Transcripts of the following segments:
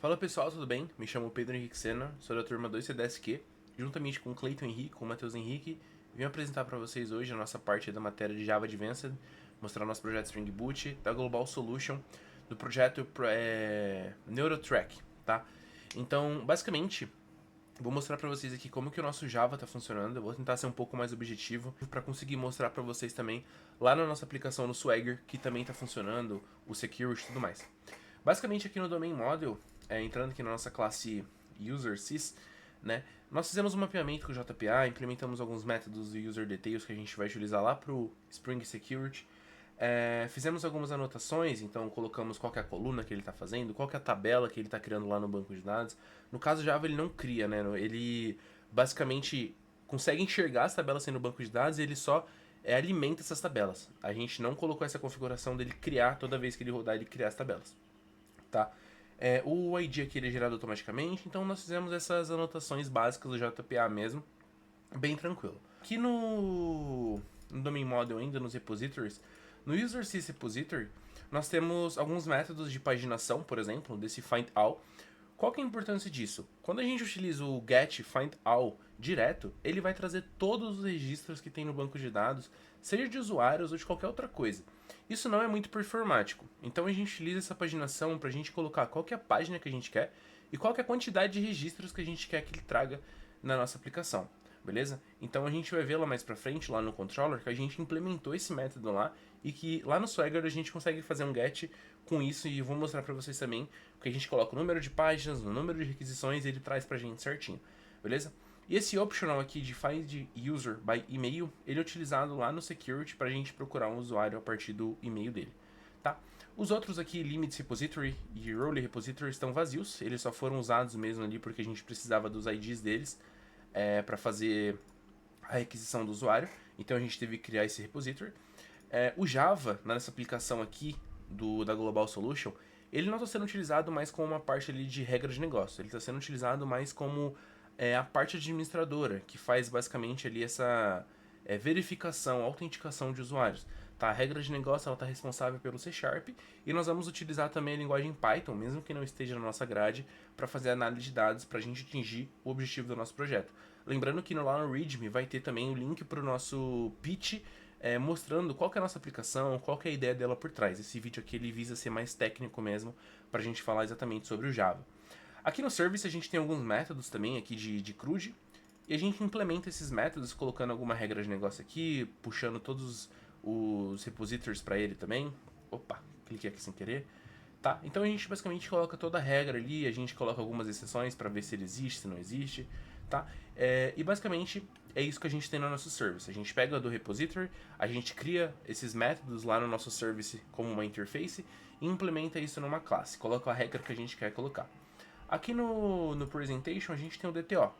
Fala pessoal, tudo bem? Me chamo Pedro Henrique Sena, sou da turma 2CDSQ, juntamente com o Cleiton Henrique, com o Matheus Henrique, vim apresentar para vocês hoje a nossa parte da matéria de Java Advanced, mostrar nosso projeto Spring Boot, da Global Solution, do projeto NeuroTrack, tá? Então, basicamente, vou mostrar para vocês aqui como que o nosso Java está funcionando. Eu vou tentar ser um pouco mais objetivo para conseguir mostrar para vocês também lá na nossa aplicação no Swagger, que também está funcionando, o Security e tudo mais. Basicamente aqui no Domain Model, entrando aqui na nossa classe UserSys, né, nós fizemos um mapeamento com o JPA, implementamos alguns métodos do UserDetails que a gente vai utilizar lá para o Spring Security. Fizemos algumas anotações, então colocamos qual que é a coluna que ele está fazendo, qual que é a tabela que ele está criando lá no banco de dados. No caso Java ele não cria, né? Ele basicamente consegue enxergar as tabelas sendo no banco de dados e ele só alimenta essas tabelas. A gente não colocou essa configuração dele criar, toda vez que ele rodar, ele criar as tabelas. Tá? O ID aqui ele é gerado automaticamente, então nós fizemos essas anotações básicas do JPA mesmo, bem tranquilo. Aqui no Domain Model ainda, nos repositories, no UserSys Repository, nós temos alguns métodos de paginação, por exemplo, desse findAll. Qual que é a importância disso? Quando a gente utiliza o get findAll direto, ele vai trazer todos os registros que tem no banco de dados, seja de usuários ou de qualquer outra coisa. Isso não é muito performático, então a gente utiliza essa paginação para a gente colocar qual que é a página que a gente quer e qual que é a quantidade de registros que a gente quer que ele traga na nossa aplicação. Beleza? Então a gente vai ver lá mais pra frente, lá no controller, que a gente implementou esse método lá e que lá no Swagger a gente consegue fazer um get com isso e eu vou mostrar pra vocês também que a gente coloca o número de páginas, o número de requisições e ele traz pra gente certinho, beleza? E esse optional aqui de Find User by Email, ele é utilizado lá no Security pra gente procurar um usuário a partir do e-mail dele, tá? Os outros aqui, Limits Repository e Role Repository, estão vazios, eles só foram usados mesmo ali porque a gente precisava dos IDs deles para fazer a requisição do usuário, então a gente teve que criar esse repository. O Java, nessa aplicação aqui da Global Solution, ele não está sendo utilizado mais como uma parte ali de regra de negócio, ele está sendo utilizado mais como a parte administradora, que faz basicamente ali essa verificação, autenticação de usuários. Tá, a regra de negócio está responsável pelo C# e nós vamos utilizar também a linguagem Python, mesmo que não esteja na nossa grade, para fazer análise de dados para a gente atingir o objetivo do nosso projeto. Lembrando que lá no README vai ter também o link para o nosso pitch, mostrando qual que é a nossa aplicação, qual que é a ideia dela por trás. Esse vídeo aqui ele visa ser mais técnico mesmo, para a gente falar exatamente sobre o Java. Aqui no Service a gente tem alguns métodos também aqui de CRUD, e a gente implementa esses métodos colocando alguma regra de negócio aqui, puxando todos os repositories para ele também. Opa, cliquei aqui sem querer. Tá, então a gente basicamente coloca toda a regra ali, a gente coloca algumas exceções para ver se ele existe, se não existe, tá? E basicamente é isso que a gente tem no nosso service. A gente pega do repository, a gente cria esses métodos lá no nosso service como uma interface e implementa isso numa classe, coloca a regra que a gente quer colocar. Aqui no Presentation a gente tem o DTO,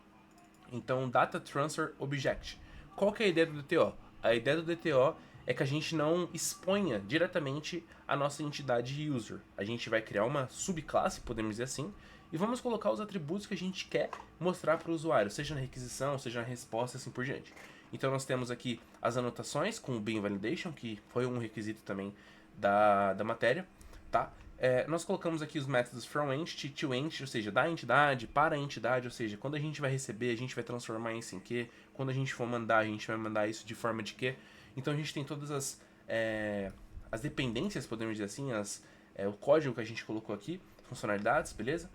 então Data Transfer Object. Qual que é a ideia do DTO? A ideia do DTO é que a gente não exponha diretamente a nossa entidade user. A gente vai criar uma subclasse, podemos dizer assim, e vamos colocar os atributos que a gente quer mostrar para o usuário, seja na requisição, seja na resposta, assim por diante. Então nós temos aqui as anotações com o Bean Validation, que foi um requisito também da matéria, tá? Nós colocamos aqui os métodos from entity to entity, ou seja, da entidade para a entidade, ou seja, quando a gente vai receber, a gente vai transformar isso em que, quando a gente for mandar, a gente vai mandar isso de forma de que. Então a gente tem todas as dependências, podemos dizer assim, o código que a gente colocou aqui, funcionalidades, beleza?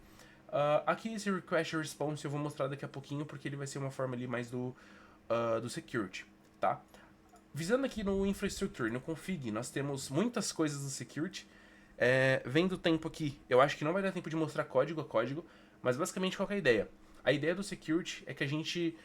Aqui esse request response eu vou mostrar daqui a pouquinho, porque ele vai ser uma forma ali mais do security, tá? Visando aqui no infrastructure, no config, nós temos muitas coisas do security. Vendo o tempo aqui, eu acho que não vai dar tempo de mostrar código a código, mas basicamente qual que é a ideia? A ideia do security é que a gente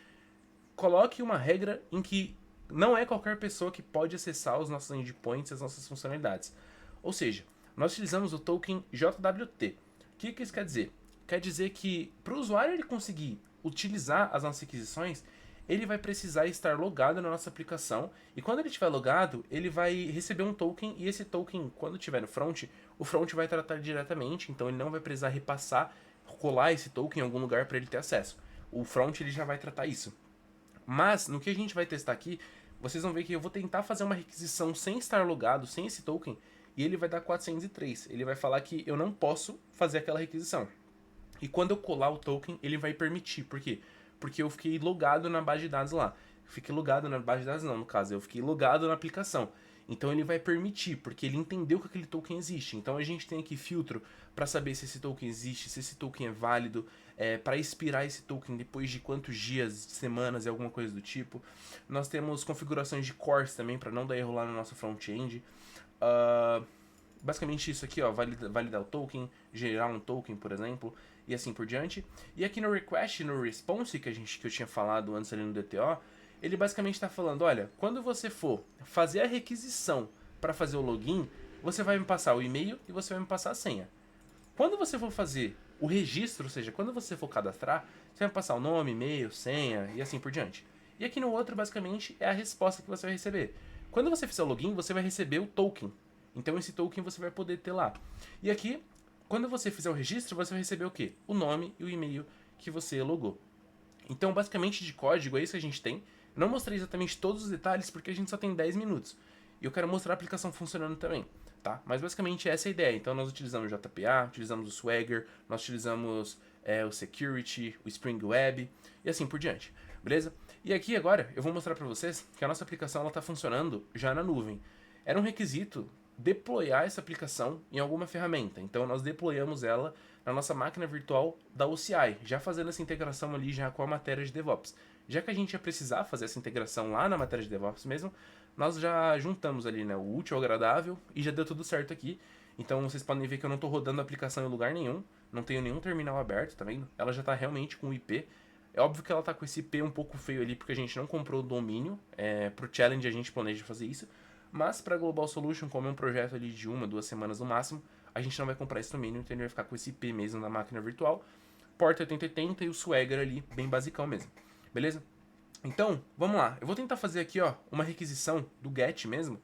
coloque uma regra em que não é qualquer pessoa que pode acessar os nossos endpoints e as nossas funcionalidades. Ou seja, nós utilizamos o token JWT. O que isso quer dizer? Quer dizer que para o usuário ele conseguir utilizar as nossas requisições, ele vai precisar estar logado na nossa aplicação, e quando ele estiver logado, ele vai receber um token, e esse token, quando estiver no front, o front vai tratar diretamente, então ele não vai precisar repassar, colar esse token em algum lugar para ele ter acesso. O front ele já vai tratar isso. Mas, no que a gente vai testar aqui, vocês vão ver que eu vou tentar fazer uma requisição sem estar logado, sem esse token, e ele vai dar 403. Ele vai falar que eu não posso fazer aquela requisição. E quando eu colar o token, ele vai permitir. Por quê? Porque eu fiquei logado na base de dados lá. Fiquei logado na base de dados não, no caso. Eu fiquei logado na aplicação. Então ele vai permitir, porque ele entendeu que aquele token existe. Então a gente tem aqui filtro para saber se esse token existe, se esse token é válido, para expirar esse token depois de quantos dias, semanas e alguma coisa do tipo. Nós temos configurações de cores também para não dar erro lá no nosso front-end. Basicamente isso aqui, ó, validar o token, gerar um token, por exemplo, e assim por diante. E aqui no request, no response que eu tinha falado antes ali no DTO, ele basicamente está falando, olha, quando você for fazer a requisição para fazer o login, você vai me passar o e-mail e você vai me passar a senha. Quando você for fazer o registro, ou seja, quando você for cadastrar, você vai passar o nome, e-mail, senha e assim por diante. E aqui no outro, basicamente, é a resposta que você vai receber. Quando você fizer o login, você vai receber o token. Então esse token você vai poder ter lá. E aqui, quando você fizer o registro, você vai receber o quê? O nome e o e-mail que você logou. Então, basicamente, de código, é isso que a gente tem. Eu não mostrei exatamente todos os detalhes, porque a gente só tem 10 minutos. E eu quero mostrar a aplicação funcionando também, tá? Mas, basicamente, essa é a ideia. Então, nós utilizamos o JPA, utilizamos o Swagger, nós utilizamos o Security, o Spring Web, e assim por diante, beleza? E aqui, agora, eu vou mostrar para vocês que a nossa aplicação está funcionando já na nuvem. Era um requisito deployar essa aplicação em alguma ferramenta. Então, nós deployamos ela na nossa máquina virtual da OCI, já fazendo essa integração ali já com a matéria de DevOps. Já que a gente ia precisar fazer essa integração lá na matéria de DevOps mesmo, nós já juntamos ali, né, o útil ao agradável e já deu tudo certo aqui. Então vocês podem ver que eu não estou rodando a aplicação em lugar nenhum, não tenho nenhum terminal aberto, tá vendo? Ela já está realmente com o IP. É óbvio que ela está com esse IP um pouco feio ali porque a gente não comprou o domínio. Pro challenge a gente planeja fazer isso. Mas para Global Solution, como é um projeto ali de 1, 2 semanas no máximo, a gente não vai comprar esse domínio, então ele vai ficar com esse IP mesmo na máquina virtual. Porta 8080 e o Swagger ali, bem basicão mesmo. Beleza? Então, vamos lá. Eu vou tentar fazer aqui, ó, uma requisição do GET mesmo,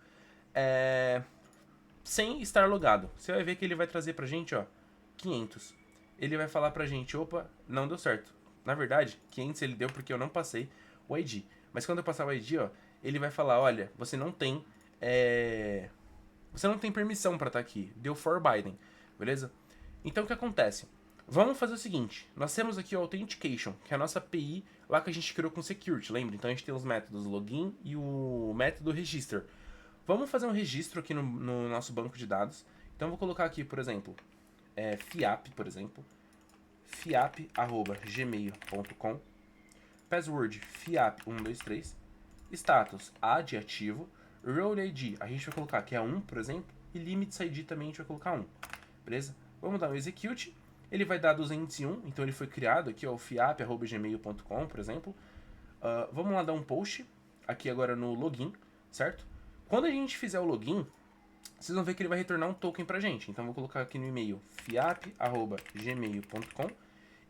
sem estar logado. Você vai ver que ele vai trazer pra gente, ó, 500. Ele vai falar pra gente, opa, não deu certo. Na verdade, 500 ele deu porque eu não passei o ID. Mas quando eu passar o ID, ó, ele vai falar, olha, você não tem permissão para estar aqui. Deu for Biden, beleza? Então o que acontece? Vamos fazer o seguinte, nós temos aqui o Authentication, que é a nossa API lá que a gente criou com Security, lembra? Então a gente tem os métodos login e o método register. Vamos fazer um registro aqui no nosso banco de dados. Então eu vou colocar aqui, por exemplo, fiap, por exemplo, fiap@gmail.com, password fiap123, status ad ativo, Road ID, a gente vai colocar que é 1, por exemplo, e Limits ID também a gente vai colocar 1, beleza? Vamos dar um execute, ele vai dar 201, então ele foi criado aqui, ó, o fiap@gmail.com, por exemplo. Vamos lá dar um post, aqui agora no login, certo? Quando a gente fizer o login, vocês vão ver que ele vai retornar um token pra gente. Então vou colocar aqui no e-mail fiap@gmail.com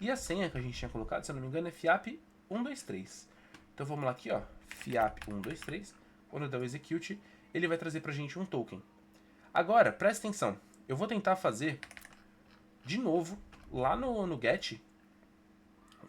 e a senha que a gente tinha colocado, se eu não me engano, é fiap123. Então vamos lá aqui, ó, fiap123. Quando eu der o execute, ele vai trazer pra gente um token. Agora, presta atenção. Eu vou tentar fazer, de novo, lá no get,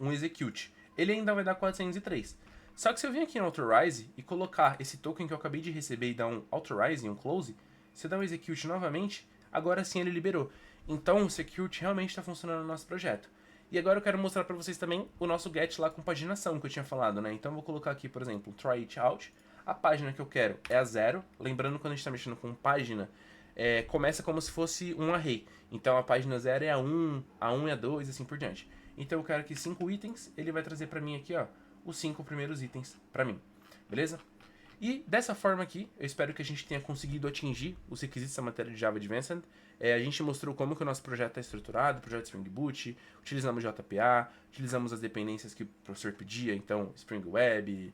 um execute. Ele ainda vai dar 403. Só que se eu vir aqui no authorize e colocar esse token que eu acabei de receber e dar um authorize e um close, se eu der um execute novamente, agora sim ele liberou. Então o security realmente está funcionando no nosso projeto. E agora eu quero mostrar para vocês também o nosso get lá com paginação que eu tinha falado, né? Então eu vou colocar aqui, por exemplo, try it out. A página que eu quero é a 0. Lembrando, quando a gente está mexendo com página, começa como se fosse um array. Então a página 0 é a 1, a 1 é a 2 e assim por diante. Então eu quero aqui 5 itens, ele vai trazer para mim aqui, ó, os 5 primeiros itens para mim. Beleza? E dessa forma aqui, eu espero que a gente tenha conseguido atingir os requisitos da matéria de Java Advanced. A gente mostrou como que o nosso projeto está estruturado, o projeto Spring Boot, utilizamos JPA, utilizamos as dependências que o professor pedia, então Spring Web,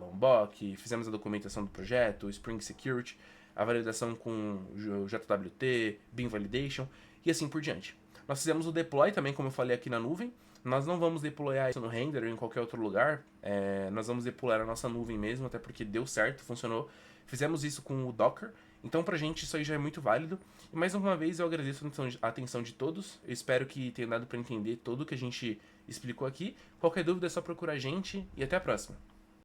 Lombok, fizemos a documentação do projeto, Spring Security, a validação com o JWT, Beam Validation e assim por diante. Nós fizemos o deploy também, como eu falei aqui na nuvem. Nós não vamos deployar isso no render ou em qualquer outro lugar. Nós vamos deployar a nossa nuvem mesmo, até porque deu certo, funcionou. Fizemos isso com o Docker. Então, pra gente, isso aí já é muito válido. E mais uma vez, eu agradeço a atenção de todos. Eu espero que tenha dado pra entender tudo que a gente explicou aqui. Qualquer dúvida é só procurar a gente. E até a próxima.